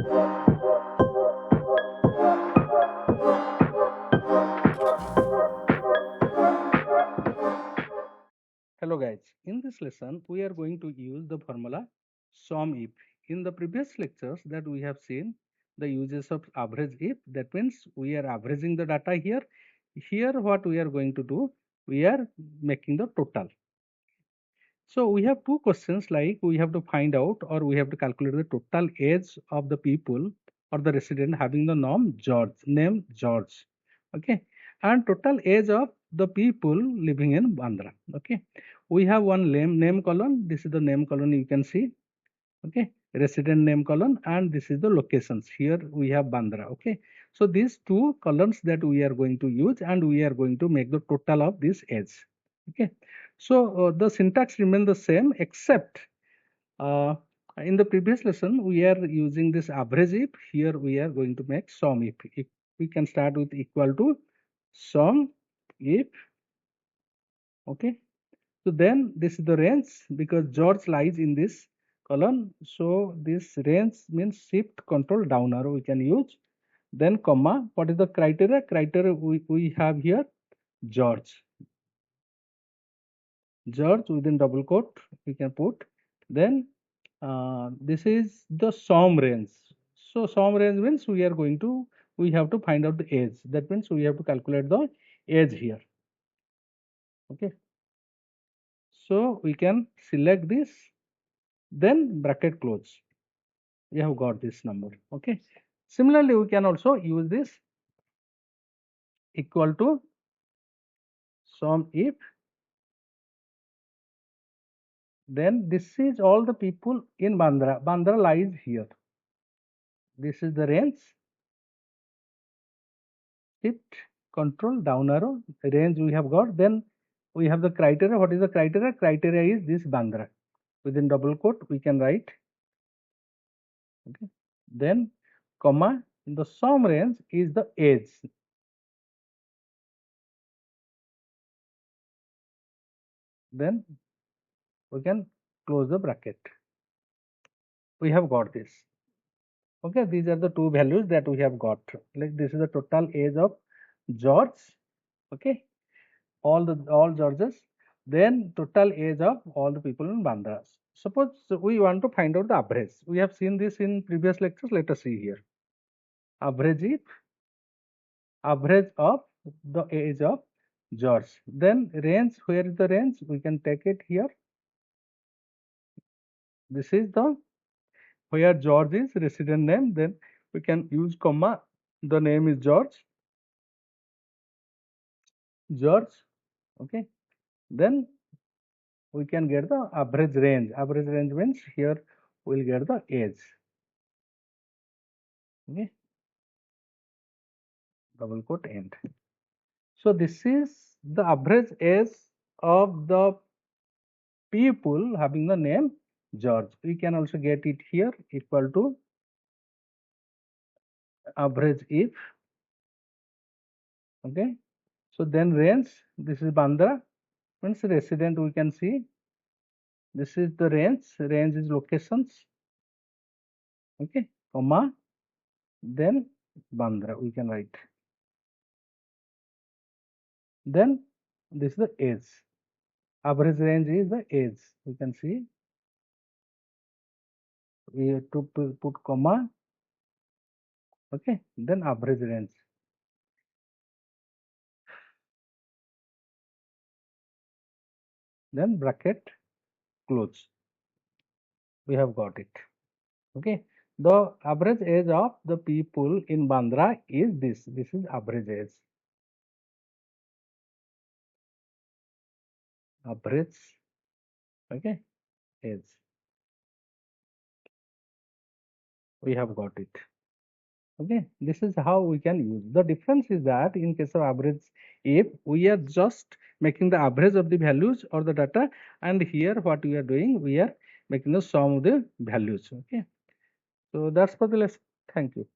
Hello guys, in this lesson we are going to use the formula SUMIF. In the previous lectures that we have seen the uses of average if, that means we are averaging the data here. Here what we are going to do, we are making the total. So we have two questions, like we have to find out or we have to calculate the total age of the people or the resident having the name George, okay, and total age of the people living in Bandra. Okay, we have one name column. This is the name column, you can see, okay, resident name column, and this is the locations. Here we have Bandra. Okay, so these two columns that we are going to use, and we are going to make the total of this age. Okay, so the syntax remain the same, except uh, in the previous lesson we are using this average if. Here we are going to make sum if we can start with equal to sum if. Okay, so then this is the range, because George lies in this column. So this range means shift control down arrow we can use. Then comma, what is the criteria? Criteria we have here George. George within double quote we can put. Then this is the sum range. So sum range means we have to find out the age. That means we have to calculate the age here. Okay. So we can select this, then bracket close. We have got this number. Okay. Similarly, we can also use this equal to sum if. Then this is all the people in Bandra. Bandra lies here. This is the range. Shift control down arrow. Range we have got. Then we have the criteria. What is the criteria? Criteria is this Bandra. Within double quote we can write. Okay. Then comma, in the sum range is the age. Then we can close the bracket. We have got this. Okay, these are the two values that we have got. Like this is the total age of George. Okay, all Georges. Then total age of all the people in Bandra. Suppose we want to find out the average. We have seen this in previous lectures. Let us see here. Average if average of the age of George. Then range. Where is the range? We can take it here. This is the where George is resident name. Then we can use comma. The name is George. Okay, then we can get the average range. Average range means here we'll get the age. Okay, double quote end. So this is the average age of the people having the name George. We can also get it here equal to average if. Okay, so then range, this is Bandra, means resident we can see. This is the range is locations. Okay, comma, then Bandra we can write. Then this is the age. Average range is the age. We can see. We have to put comma. Okay, then average range. Then bracket close. We have got it. Okay, the average age of the people in Bandra is this. This is average age. Average, okay, age. We have got it. Okay, this is how we can use. The difference is that in case of average if, we are just making the average of the values or the data, and here what we are doing, we are making the sum of the values. Okay, so that's for the lesson. Thank you.